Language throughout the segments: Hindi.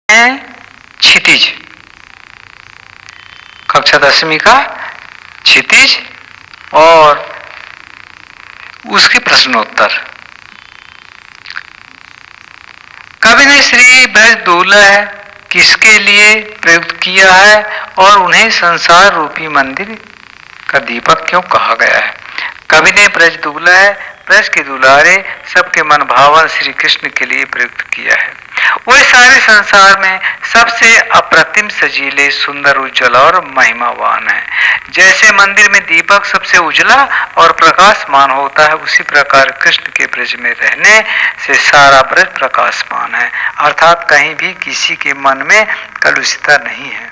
क्षितिज, कक्षा 10वीं का क्षितिज और उसके प्रश्नोत्तर। कवि ने श्री ब्रजदुल्लह किसके लिए प्रयुक्त किया है और उन्हें संसार रूपी मंदिर का दीपक क्यों कहा गया है? कवि ने ब्रजदुल्लह, ब्रज के दुलारे, सबके मन भावन श्री कृष्ण के लिए प्रयुक्त किया है। वह सारे संसार में सबसे अप्रतिम, सजीले, सुंदर, उज्जवल और महिमावान है। जैसे मंदिर में दीपक सबसे उजला और प्रकाशमान होता है, उसी प्रकार कृष्ण के ब्रज में रहने से सारा ब्रज प्रकाशमान है, अर्थात कहीं भी किसी के मन में कलुषिता नहीं है।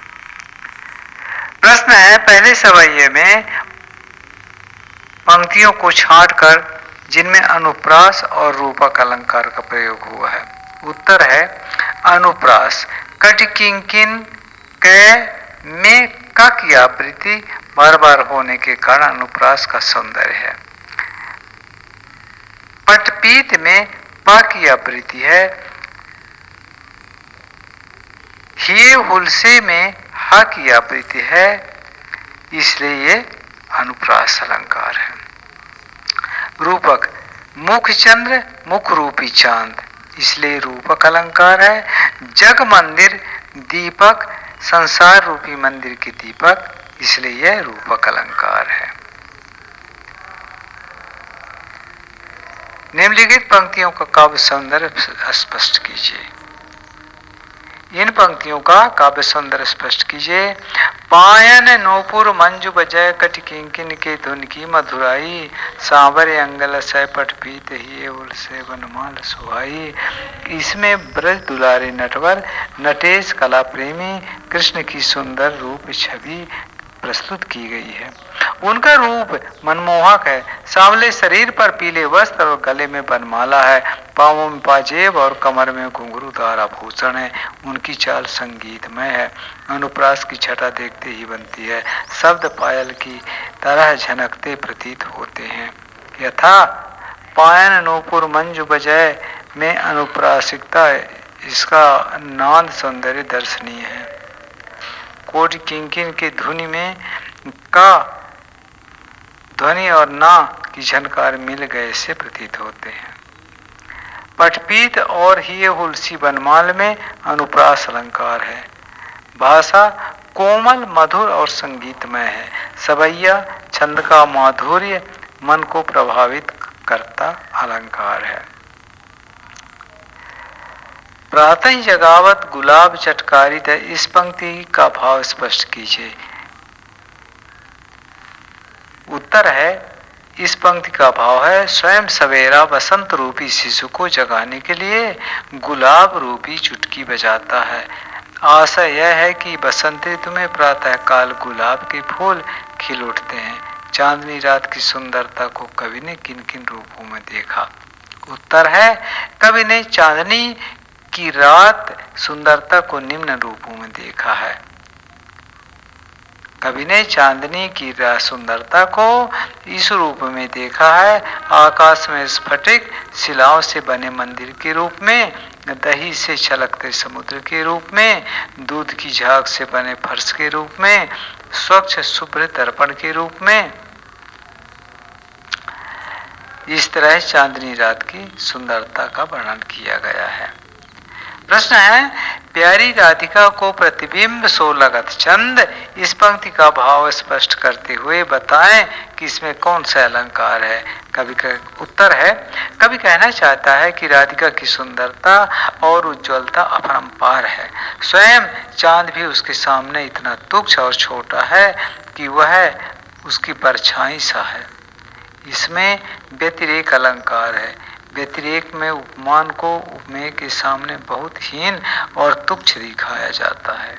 प्रश्न है, पहले सवैये में पंक्तियों को छांटकर जिनमें अनुप्रास और रूपक अलंकार का प्रयोग हुआ है। उत्तर है अनुप्रास। कट किंकिन क में क की आवृत्ति बार बार होने के कारण अनुप्रास का सौंदर्य है। पटपीत में प की आवृत्ति है। हिये हुलसे में ह की आवृत्ति है, इसलिए ये अनुप्रास अलंकार है। रूपक, मुख चंद्र, मुख रूपी चांद, इसलिए रूपक अलंकार है। जग मंदिर, दीपक, संसार रूपी मंदिर के दीपक, इसलिए यह रूपक अलंकार है। निम्नलिखित पंक्तियों का काव्य सौंदर्य स्पष्ट कीजिए। इन पंक्तियों का काव्य सौंदर्य स्पष्ट कीजिए। पायन नूपुर मंजु बजय कट किंकिन के धुन की मधुराई, सांवरे अंगल सै पटपीत हिये उलसे वनमाल सुहाई। इसमें ब्रज दुलारे नटवर, नटेश, कला प्रेमी कृष्ण की सुंदर रूप छवि प्रस्तुत की गई है। उनका रूप मनमोहक है। सांवले शरीर पर पीले वस्त्र और गले में बनमाला है, पांवों में पाजेब और कमर में घुंघरूदार आभूषण है। उनकी चाल संगीतमय है, अनुप्रास की छटा देखते ही बनती है। शब्द पायल की तरह झनकते प्रतीत होते हैं। यथा पायन नूपुर मंजु बजय में अनुप्रासिकता, इसका नाद सौंदर्य दर्शनीय है। कोटि किंकिन के धुनि में का ध्वनि और ना की झनकार मिल गए से प्रतीत होते हैं। पटपीत और हिये हुलसी बनमाल में अनुप्रास अलंकार है। भाषा कोमल, मधुर और संगीतमय है। सवैया छंद का माधुर्य मन को प्रभावित करता अलंकार है। प्रातः जगावत गुलाब चटकारित, इस पंक्ति का भाव स्पष्ट कीजिए। उत्तर है, इस पंक्ति का भाव है, स्वयं सवेरा बसंत रूपी शिशु को जगाने के लिए गुलाब रूपी चुटकी बजाता है। आशा यह है कि बसंत ऋतु में प्रातः काल गुलाब के फूल खिल उठते हैं। चांदनी रात की सुंदरता को कवि ने किन किन रूपों में देखा? उत्तर है, कवि ने चांदनी की रात सुंदरता को निम्न रूपों में देखा है। कवि ने चांदनी की सुंदरता को इस रूप में देखा है। आकाश में स्फटिक शिलाओं से बने मंदिर के रूप में, दही से छलकते समुद्र के रूप में, दूध की झाग से बने फर्श के रूप में, स्वच्छ शुभ्र दर्पण के रूप में। इस तरह चांदनी रात की सुंदरता का वर्णन किया गया है। प्रश्न है, प्यारी राधिका को प्रतिबिंब सो लगत चंद, इस पंक्ति का भाव स्पष्ट करते हुए बताएं कि इसमें कौन सा अलंकार है? कवि का उत्तर है, कवि कहना चाहता है कि राधिका की सुंदरता और उज्ज्वलता अपरंपार है। स्वयं चांद भी उसके सामने इतना तुच्छ और छोटा है कि वह उसकी परछाई सा है। इसमें व्यतिरेक अलंकार है। व्यतिरेक में उपमान को उपमेय के सामने बहुत हीन और तुच्छ दिखाया जाता है।